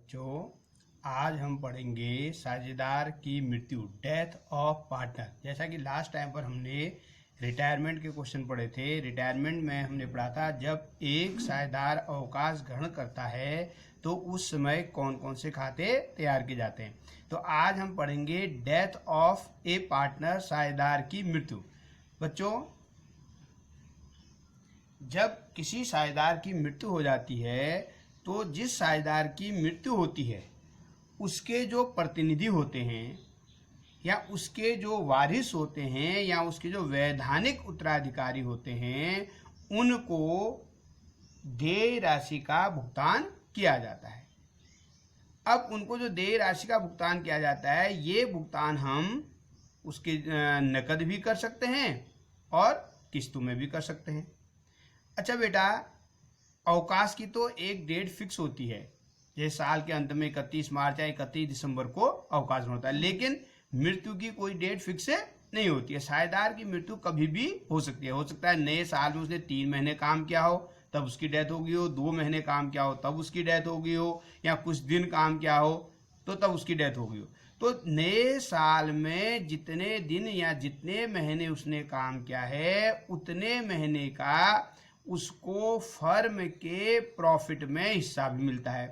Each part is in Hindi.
बच्चों, आज हम पढ़ेंगे साझेदार की मृत्यु, डेथ ऑफ पार्टनर। जैसा कि लास्ट टाइम पर हमने रिटायरमेंट के क्वेश्चन पढ़े थे। रिटायरमेंट में हमने पढ़ा था जब एक साझेदार अवकाश ग्रहण करता है तो उस समय कौन कौन से खाते तैयार किए जाते हैं। तो आज हम पढ़ेंगे डेथ ऑफ ए पार्टनर, साझेदार की मृत्यु। बच्चों, जब किसी साझेदार की मृत्यु हो जाती है तो जिस साझेदार की मृत्यु होती है उसके जो प्रतिनिधि होते हैं या उसके जो वारिस होते हैं या उसके जो वैधानिक उत्तराधिकारी होते हैं उनको देय राशि का भुगतान किया जाता है। अब उनको जो देय राशि का भुगतान किया जाता है, ये भुगतान हम उसके नकद भी कर सकते हैं और किस्तों में भी कर सकते हैं। अच्छा बेटा, अवकाश की तो एक डेट फिक्स होती है, जैसे साल के अंत में 31 मार्च या 31 दिसंबर को अवकाश होता है, लेकिन मृत्यु की कोई डेट फिक्स नहीं होती है। साझेदार की मृत्यु कभी भी हो सकती है। हो सकता है नए साल में उसने 3 महीने काम किया हो तब उसकी डेथ हो गई हो, 2 महीने काम किया हो तब उसकी डेथ हो गई हो, या कुछ दिन काम किया हो तो तब उसकी डेथ हो गई हो। तो नए साल में जितने दिन या जितने महीने उसने काम किया है उतने महीने का उसको फर्म के प्रॉफिट में हिस्सा भी मिलता है।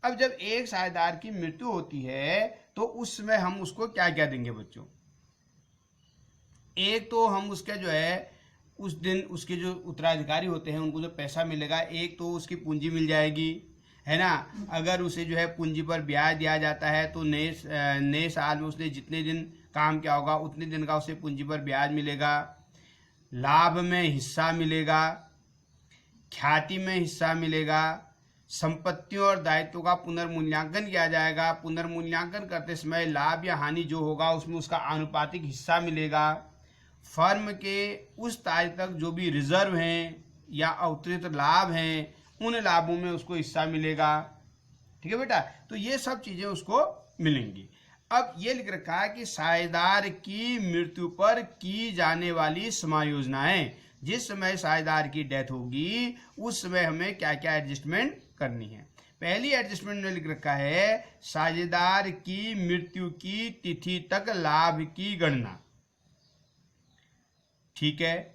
अब जब एक साझेदार की मृत्यु होती है तो उस समय हम उसको क्या क्या देंगे बच्चों? एक तो हम उसका जो है उस दिन उसके जो उत्तराधिकारी होते हैं उनको जो पैसा मिलेगा, एक तो उसकी पूंजी मिल जाएगी, है ना। अगर उसे जो है पूंजी पर ब्याज दिया जाता है तो नए साल में उसने जितने दिन काम किया होगा उतने दिन का उसे पूंजी पर ब्याज मिलेगा। लाभ में हिस्सा मिलेगा, ख्याति में हिस्सा मिलेगा, संपत्तियों और दायित्वों का पुनर्मूल्यांकन किया जाएगा। पुनर्मूल्यांकन करते समय लाभ या हानि जो होगा उसमें उसका आनुपातिक हिस्सा मिलेगा। फर्म के उस तारीख तक जो भी रिजर्व हैं या अवतरित लाभ हैं उन लाभों में उसको हिस्सा मिलेगा। ठीक है बेटा, तो ये सब चीजें उसको मिलेंगी। अब ये लिख रखा है कि साझेदार की मृत्यु पर की जाने वाली समायोजनाएं, जिस समय साझेदार की डेथ होगी उस समय हमें क्या क्या एडजस्टमेंट करनी है। पहली एडजस्टमेंट में लिख रखा है साझेदार की मृत्यु की तिथि तक लाभ की गणना। ठीक है,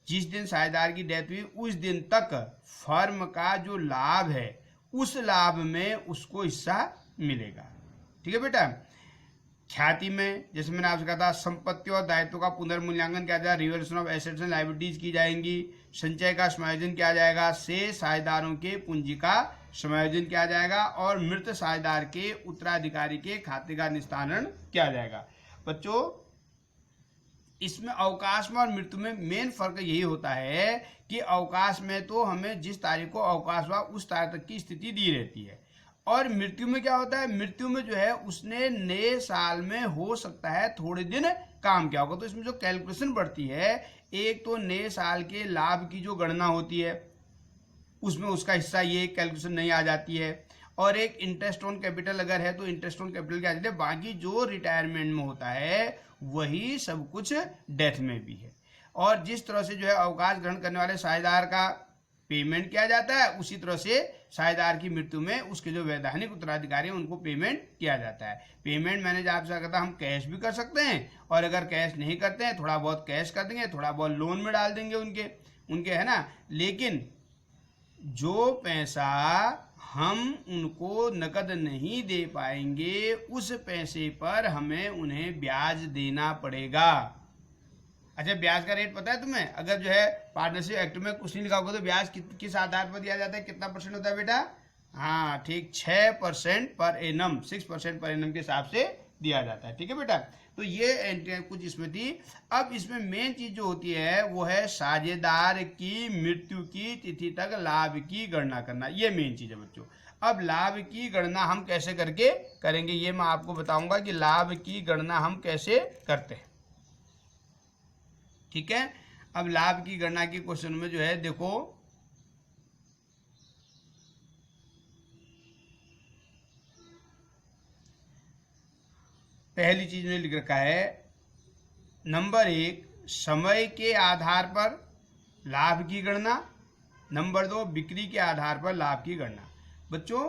जिस दिन साझेदार की डेथ हुई उस दिन तक फर्म का जो लाभ है उस लाभ में उसको हिस्सा मिलेगा। ठीक है बेटा। ख्याति में जैसे मैंने आपसे कहा था संपत्ति और दायित्व का पुनर्मूल्यांकन किया जाएगा, revaluation of assets and liabilities की जाएंगी। संचय का समायोजन किया जाएगा, से साझेदारों के पूंजी का समायोजन किया जाएगा और मृत साझेदार के उत्तराधिकारी के खाते का निस्तारण किया जाएगा। बच्चों, इसमें अवकाश में और मृत्यु में मेन फर्क यही होता है कि अवकाश में तो हमें जिस तारीख को अवकाश हुआ उस तारीख तक की स्थिति दी रहती है, और मृत्यु में क्या होता है, मृत्यु में जो है उसने नए साल में हो सकता है थोड़े दिन काम किया होगा। तो इसमें जो कैलकुलेशन बढ़ती है, एक तो नए साल के लाभ की जो गणना होती है उसमें उसका हिस्सा ये कैलकुलेशन नहीं आ जाती है, और एक इंटरेस्ट ऑन कैपिटल अगर है तो इंटरेस्ट ऑन कैपिटल क्या जाती है। बाकी जो रिटायरमेंट में होता है वही सब कुछ डेथ में भी है। और जिस तरह से जो है अवकाश ग्रहण करने वाले साझेदार का पेमेंट किया जाता है उसी तरह से साझेदार की मृत्यु में उसके जो वैधानिक उत्तराधिकारी हैं उनको पेमेंट किया जाता है। पेमेंट मैंने जो आपसे कहा था हम कैश भी कर सकते हैं, और अगर कैश नहीं करते हैं थोड़ा बहुत कैश कर देंगे, थोड़ा बहुत लोन में डाल देंगे उनके है ना। लेकिन जो पैसा हम उनको नकद नहीं दे पाएंगे उस पैसे पर हमें उन्हें ब्याज देना पड़ेगा। अच्छा, ब्याज का रेट पता है तुम्हें? अगर जो है पार्टनरशिप एक्ट में कुछ नहीं लिखा होगा तो ब्याज किस आधार पर दिया जाता है, कितना परसेंट होता है बेटा? हाँ ठीक, 6% पर एनम, 6% पर एनम के हिसाब से दिया जाता है। ठीक है बेटा, तो ये कुछ इसमें थी। अब इसमें मेन चीज जो होती है वो है साझेदार की मृत्यु की तिथि तक लाभ की गणना करना। ये मेन चीज है बच्चों। अब लाभ की गणना हम कैसे करके करेंगे ये मैं आपको बताऊंगा कि लाभ की गणना हम कैसे करते हैं। ठीक है, अब लाभ की गणना के क्वेश्चन में जो है देखो, पहली चीज में लिख रखा है नंबर 1 समय के आधार पर लाभ की गणना, नंबर 2 बिक्री के आधार पर लाभ की गणना। बच्चों,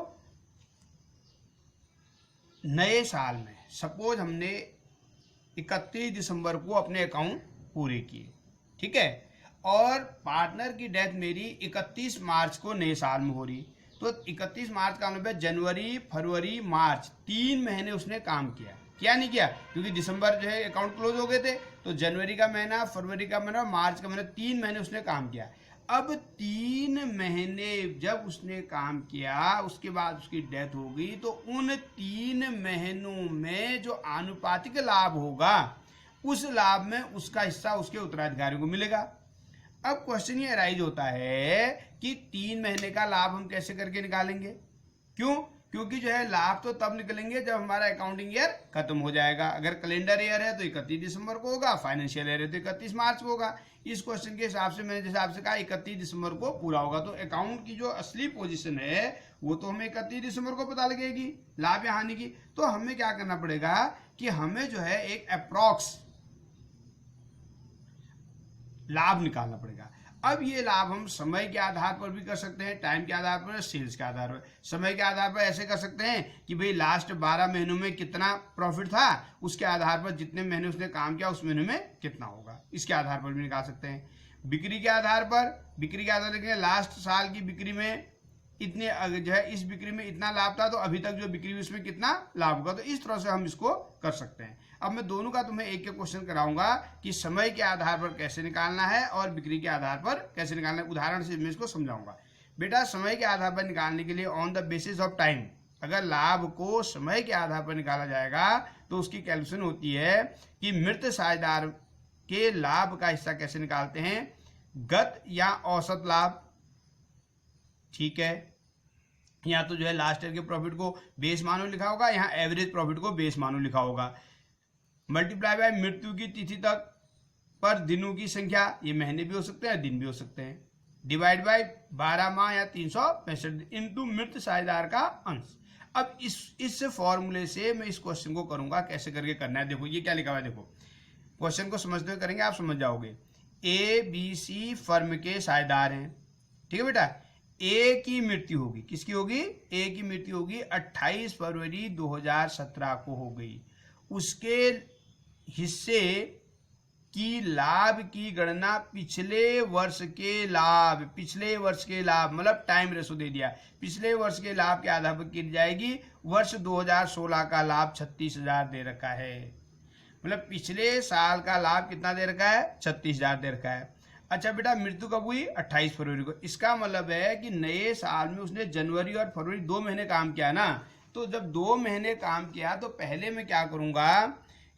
नए साल में सपोज हमने 31 दिसंबर को अपने अकाउंट पूरे किए, ठीक है, और पार्टनर की डेथ मेरी 31 मार्च को नए साल में हो रही, तो 31 मार्च का मतलब जनवरी फरवरी मार्च 3 महीने उसने काम किया। क्या नहीं किया, क्योंकि दिसंबर जो है अकाउंट क्लोज हो गए थे, तो जनवरी का महीना, फरवरी का महीना, मार्च का महीना, 3 महीने उसने काम किया। अब 3 महीने जब उसने काम किया उसके बाद उसकी डेथ हो गई, तो उन 3 महीनों में जो आनुपातिक लाभ होगा उस लाभ में उसका हिस्सा उसके उत्तराधिकारी को मिलेगा। अब क्वेश्चन ये अराइज होता है कि 3 महीने का लाभ हम कैसे करके निकालेंगे? क्यों? क्योंकि जो है लाभ तो तब निकलेंगे जब हमारा अकाउंटिंग ईयर खत्म हो जाएगा। अगर कैलेंडर ईयर है तो 31 दिसंबर को होगा, फाइनेंशियल ईयर है तो 31 मार्च को होगा। इस क्वेश्चन के हिसाब से मैंने जैसे आपसे कहा 31 दिसंबर को पूरा होगा, तो अकाउंट की जो असली पोजीशन है वो तो हमें 31 दिसंबर को पता लगेगी लाभ या हानि की। तो हमें क्या करना पड़ेगा कि हमें जो है एक अप्रॉक्स लाभ निकालना पड़ेगा। अब ये लाभ हम समय के आधार पर भी कर सकते हैं, टाइम के आधार पर, सेल्स के आधार पर। समय के आधार पर ऐसे कर सकते हैं कि भाई लास्ट 12 महीनों में कितना प्रॉफिट था, उसके आधार पर जितने महीने उसने काम किया उस महीने में कितना होगा, इसके आधार पर भी निकाल सकते हैं। बिक्री के आधार पर, बिक्री के आधार पर लास्ट साल की बिक्री में इतने जो है इस बिक्री में इतना लाभ था, तो अभी तक जो बिक्री हुई उसमें कितना लाभ होगा। तो इस तरह से हम इसको कर सकते हैं। अब मैं दोनों का तुम्हें एक एक क्वेश्चन कराऊंगा कि समय के आधार पर कैसे निकालना है और बिक्री के आधार पर कैसे निकालना है। उदाहरण से मैं इसको समझाऊंगा। बेटा, समय के आधार पर निकालने के लिए on the basis of time, अगर लाभ को समय के आधार पर निकाला जाएगा तो उसकी कैलकुलेशन होती है कि मृत साझेदार के लाभ का हिस्सा कैसे निकालते हैं, गत या औसत लाभ, ठीक है। यहाँ तो जो है लास्ट ईयर के प्रॉफिट को बेस मानो लिखा होगा, यहाँ एवरेज प्रॉफिट को बेस मानो लिखा होगा। मल्टीप्लाई बाय मृत्यु की तिथि तक पर दिनों की संख्या, ये महीने भी हो सकते हैं दिन भी हो सकते हैं, डिवाइड बाय 12 माह या 365 दिन इनटू मृत साझेदार का अंश। अब इस फॉर्मूले से मैं इस क्वेश्चन को करूंगा, कैसे करके करना है। देखो ये क्या लिखा हुआ है, देखो क्वेश्चन को समझते हुए करेंगे, आप समझ जाओगे। ए बी सी फर्म के साझेदार हैं, ठीक है बेटा। ए की मृत्यु होगी, किसकी होगी? ए की मृत्यु होगी 28 फरवरी 2017 को हो गई। उसके हिस्से की लाभ की गणना पिछले वर्ष के लाभ मतलब टाइम रेशो दे दिया, पिछले वर्ष के लाभ के आधार पर की जाएगी। वर्ष 2016 का लाभ 36,000 दे रखा है, मतलब पिछले साल का लाभ कितना दे रखा है? 36,000 दे रखा है। अच्छा बेटा, मृत्यु कब हुई? 28 फरवरी को। इसका मतलब है कि नए साल में उसने जनवरी और फरवरी 2 महीने काम किया ना। तो जब 2 महीने काम किया तो पहले मैं क्या करूंगा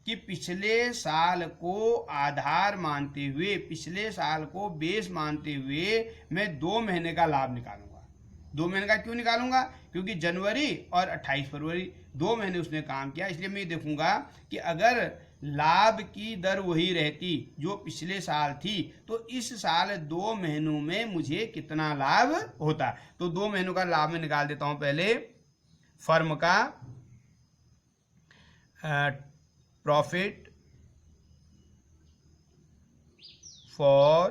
कि पिछले साल को आधार मानते हुए, पिछले साल को बेस मानते हुए मैं 2 महीने का लाभ निकालूंगा। 2 महीने का क्यों निकालूंगा? क्योंकि जनवरी और 28 फरवरी 2 महीने उसने काम किया, इसलिए मैं ये देखूंगा कि अगर लाभ की दर वही रहती जो पिछले साल थी तो इस साल 2 महीनों में मुझे कितना लाभ होता। तो 2 महीनों का लाभ मैं निकाल देता हूं। पहले फर्म का प्रॉफिट फॉर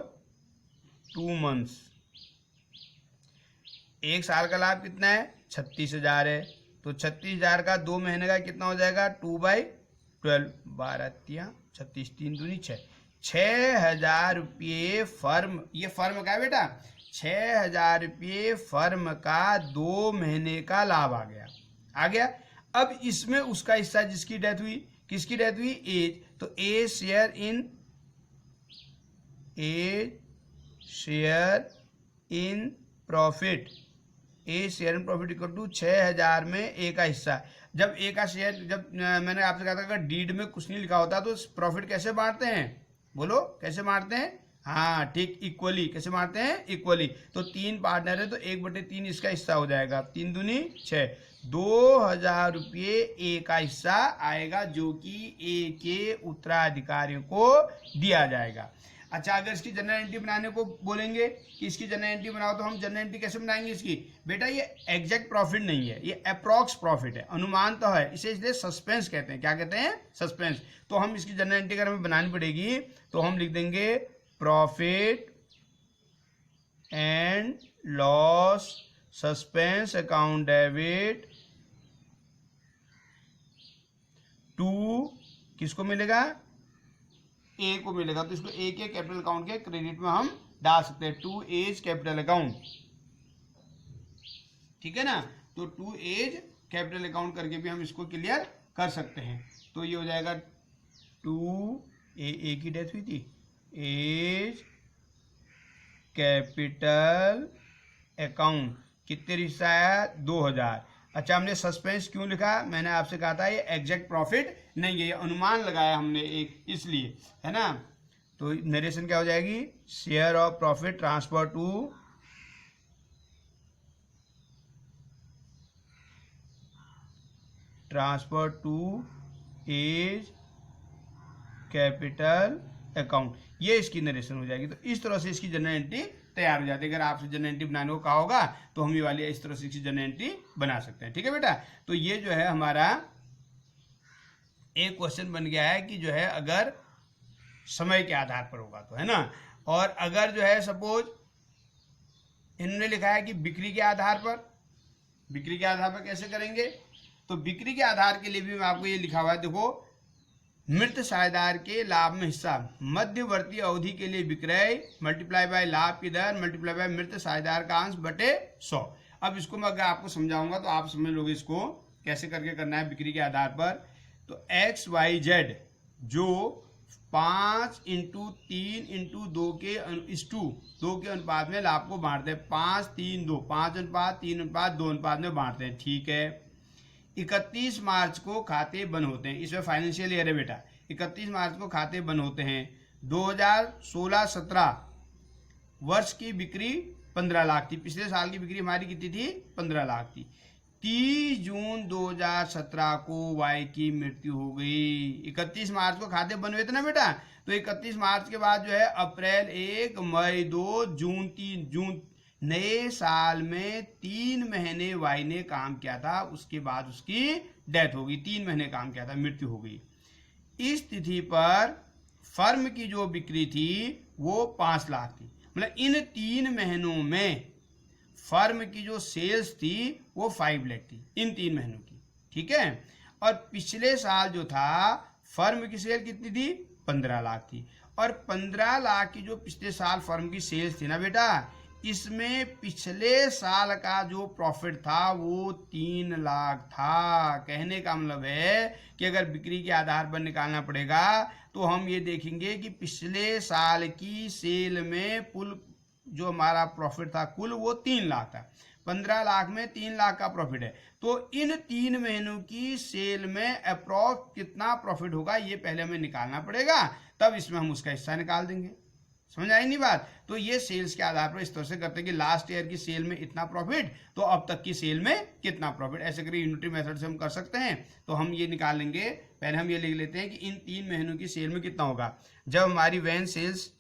2 मंथ्स, एक साल का लाभ कितना है? 36,000 है, तो 36,000 का 2 महीने का कितना हो जाएगा? 2/12, 12 तिया 36, 3 दूनी 6, 6,000 रुपये फर्म, ये फर्म का है बेटा, 6,000 रुपये फर्म का 2 महीने का लाभ आ गया। अब इसमें उसका हिस्सा जिसकी डेथ हुई, किसकी डेथ हुई? ए, तो A share in profit, A share in profit equal to 6,000 में ए का हिस्सा। जब ए का शेयर, जब मैंने आपसे कहा था अगर डीड में कुछ नहीं लिखा होता तो प्रॉफिट कैसे बांटते हैं? बोलो कैसे बांटते हैं? हाँ ठीक, इक्वली। कैसे बांटते हैं? इक्वली। तो 3 पार्टनर है तो 1/3 इसका हिस्सा हो जाएगा, 3 दूनी 6, 2,000 रुपये ए का हिस्सा आएगा जो कि ए के उत्तराधिकारियों को दिया जाएगा। अच्छा, अगर इसकी जनरल एंट्री बनाने को बोलेंगे कि इसकी जनरल एंट्री बनाओ, तो हम जनरल एंट्री कैसे बनाएंगे इसकी? बेटा ये एग्जैक्ट प्रॉफिट नहीं है, ये अप्रॉक्स प्रॉफिट है, अनुमान तो है, इसे इसलिए सस्पेंस कहते हैं। क्या कहते हैं? सस्पेंस। तो हम इसकी जनरल एंट्री अगर हमें बनानी पड़ेगी तो हम लिख देंगे profit and loss suspense account debit to किसको मिलेगा, ए को मिलेगा। तो इसको ए के कैपिटल अकाउंट के क्रेडिट में हम डाल सकते हैं, टू एज कैपिटल अकाउंट, ठीक है ना। तो टू एज कैपिटल अकाउंट करके भी हम इसको क्लियर कर सकते हैं। तो ये हो जाएगा टू ए की डेथ हुई थी, एज कैपिटल अकाउंट कितने रिश्ता आया 2000। अच्छा, हमने सस्पेंस क्यों लिखा, मैंने आपसे कहा था ये एग्जैक्ट प्रॉफिट नहीं है, ये अनुमान लगाया हमने एक, इसलिए है ना। तो नरेशन क्या हो जाएगी, share of profit transfer to A's capital account, ये इसकी नरेशन हो जाएगी। तो इस तरह से इसकी जनरल एंट्री तैयार हो जाती है। अगर आपसे जनरल एंट्री बनाने को कहा होगा तो हम ये वाली इस तरह से इसकी जनरल एंट्री बना सकते हैं, ठीक है बेटा। तो ये जो है हमारा एक क्वेश्चन बन गया है कि जो है अगर समय के आधार पर होगा तो, है ना। और अगर जो है सपोज इन्होंने लिखा है कि बिक्री के आधार पर, बिक्री के आधार पर कैसे करेंगे, तो बिक्री के आधार के लिए भी मैं आपको ये लिखा हुआ है, देखो, मृत साझेदार के लाभ में हिस्सा मध्यवर्ती अवधि के लिए विक्रय मल्टीप्लाई बाय लाभ की दर मल्टीप्लाई बाय मृत साझेदार का अंश बटे 100। अब इसको मैं अगर आपको समझाऊंगा तो आप समझ लोगे इसको कैसे करके करना है बिक्री के आधार पर। तो एक्स वाई जेड जो 5 × 3 × 2 के 2 के अनुपात में लाभ को बांटते हैं, 5 3 2, 5:3:2 में बांटते हैं, ठीक है। 31 मार्च को खाते बंद होते हैं, इसमें फाइनेंशियल ईयर है बेटा, 31 मार्च को खाते बंद होते हैं। 2016-17 वर्ष की बिक्री 15 लाख थी, पिछले साल की बिक्री हमारी कितनी थी, 15 लाख थी। 30 जून 2017 को वाई की मृत्यु हो गई। 31 मार्च को खाते बंद हुए थे ना बेटा, तो 31 मार्च के बाद जो है अप्रैल 1, मई 2, जून 3, जून नए साल में 3 महीने वाई ने काम किया था, उसके बाद उसकी डेथ हो गई, 3 महीने काम किया था, मृत्यु हो गई। इस तिथि पर फर्म की जो बिक्री थी वो 5 लाख थी, मतलब इन 3 महीनों में फर्म की जो सेल्स थी वो 5 लाख थी, इन 3 महीनों की, ठीक है। और पिछले साल जो था फर्म की सेल कितनी थी, 15 लाख थी। और 15 लाख की जो पिछले साल फर्म की सेल्स थी ना बेटा, इसमें पिछले साल का जो प्रॉफिट था वो 3 लाख था। कहने का मतलब है कि अगर बिक्री के आधार पर निकालना पड़ेगा तो हम ये देखेंगे कि पिछले साल की सेल में कुल जो हमारा प्रॉफिट था कुल वो 3 लाख था, 15 लाख में 3 लाख का प्रॉफिट है। तो इन 3 महीनों की सेल में अप्रॉक्स कितना प्रॉफिट होगा ये पहले हमें निकालना पड़ेगा, तब इसमें हम उसका हिस्सा निकाल देंगे। समझ आई नहीं बात। तो ये सेल्स के आधार पर इस तरह से करते हैं कि लास्ट ईयर की सेल में इतना प्रॉफिट तो अब तक की सेल में कितना प्रॉफिट, ऐसे करके यूनिटरी मेथड से हम कर सकते हैं। तो हम ये निकाल लेंगे, पहले हम ये लिख लेते हैं कि इन 3 महीनों की सेल में कितना होगा। जब हमारी when sales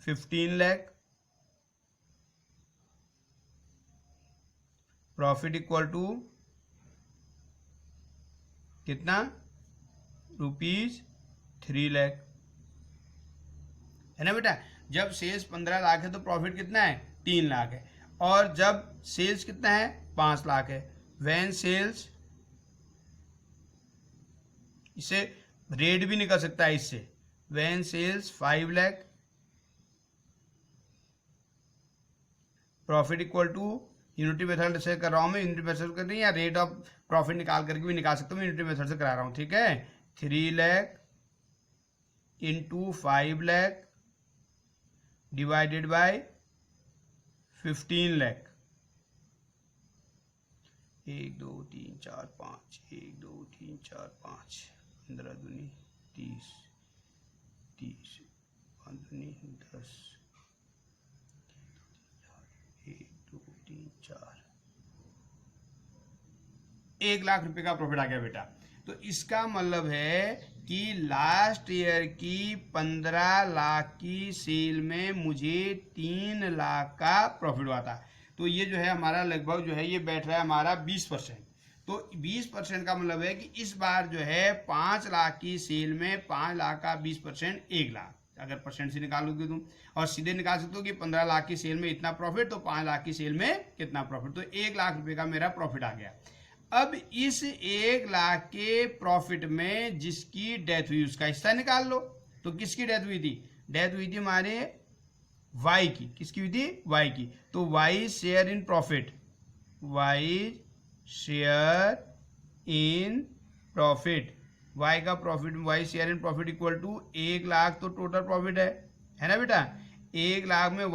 15 lakh, profit equal to कितना, ₹3 लाख, है ना बेटा। जब सेल्स 15 लाख है तो प्रॉफिट कितना है, 3 लाख है। और जब सेल्स कितना है, 5 लाख है। वैन सेल्स, इसे रेट भी निकल सकता है इससे, when sales 5 lakh, profit equal to, unity method से कर रहा हूं मैं, यूनिटी मेथड कर रही है, या रेट ऑफ प्रॉफिट निकाल करके भी निकाल सकता हूँ, यूनिटी मेथड से करा रहा हूँ, ठीक है। 3 lakh into 5 lakh divided by 15 lakh, 1 2 3 4 5, 1 2 3 4 5, 15 दूनी 30, 30 5 दूनी 10, 1 2 3 4, 1 लाख रुपए का प्रॉफिट आ गया बेटा। तो इसका मतलब है कि लास्ट ईयर की 15 लाख की सेल में मुझे 3 लाख का प्रॉफिट हुआ था। तो ये जो है हमारा लगभग जो है ये बैठ रहा है हमारा 20%। तो 20% का मतलब है कि इस बार जो है 5 लाख की सेल में 5 लाख का 20% 1 लाख, अगर परसेंट से निकालोगे तुम, और सीधे निकाल सकते हो कि 15 लाख की सेल में इतना प्रॉफिट, तो 5 लाख की सेल में कितना प्रॉफिट, तो 1 लाख रुपए का मेरा प्रॉफिट आ गया। अब इस 1 लाख के प्रॉफिट में जिसकी डेथ हुई उसका हिस्सा निकाल लो। तो किसकी डेथ हुई थी? डेथ हुई थी हमारे वाई की। किसकी हुई थी? वाई की। तो Y share in profit, Y share in profit, Y का profit, Y share in profit equal to 1 lakh, तो टोटल प्रॉफिट है ना बेटा। 1 लाख में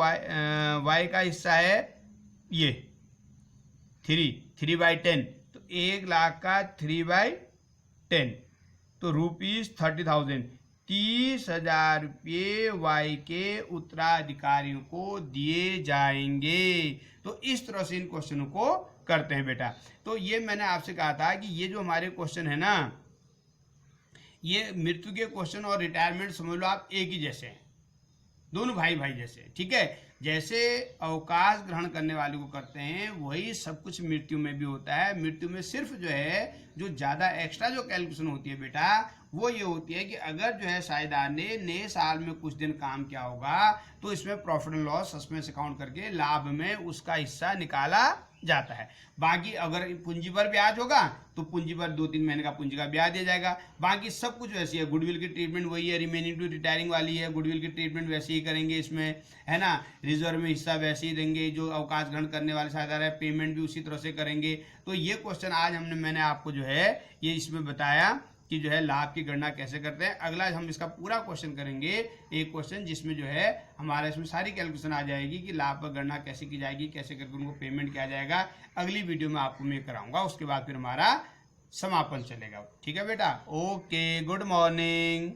वाई का हिस्सा है ये 3/10, तो 1 लाख का 3/10, तो ₹30,000, 30,000 रुपये वाई के उत्तराधिकारियों को दिए जाएंगे। तो इस तरह से इन क्वेश्चनों को करते हैं बेटा। तो ये मैंने आपसे कहा था कि ये जो हमारे क्वेश्चन है ना, ये मृत्यु के क्वेश्चन और रिटायरमेंट समझ लो आप एक ही जैसे हैं, दोनों भाई भाई जैसे, ठीक है। जैसे अवकाश ग्रहण करने वाले को करते हैं वही सब कुछ मृत्यु में भी होता है। मृत्यु में सिर्फ जो है जो ज़्यादा एक्स्ट्रा जो कैलकुलेशन होती है बेटा, वो ये होती है कि अगर जो है साझेदार ने नए साल में कुछ दिन काम किया होगा तो इसमें profit and loss suspense account करके लाभ में उसका हिस्सा निकाला जाता है। बाकी अगर पूंजी पर ब्याज होगा तो पूंजी पर 2-3 महीने का पूंजी का ब्याज दिया जाएगा। बाकी सब कुछ वैसी है। गुडविल की ट्रीटमेंट वही है, रिमेनिंग टू रिटायरिंग वाली है, गुडविल की ट्रीटमेंट वैसे ही करेंगे इसमें, है ना। रिजर्व में हिस्सा वैसे ही देंगे, जो अवकाश ग्रहण करने वाले साझेदार है पेमेंट भी उसी तरह से करेंगे। तो ये क्वेश्चन आज मैंने आपको जो है ये इसमें बताया कि जो है लाभ की गणना कैसे करते हैं। अगला हम इसका पूरा क्वेश्चन करेंगे, एक क्वेश्चन जिसमें जो है हमारा इसमें सारी कैलकुलेशन आ जाएगी कि लाभ पर गणना कैसे की जाएगी, कैसे करके उनको पेमेंट किया जाएगा। अगली वीडियो में आपको मैं कराऊंगा, उसके बाद फिर हमारा समापन चलेगा। ठीक है बेटा, ओके, गुड मॉर्निंग।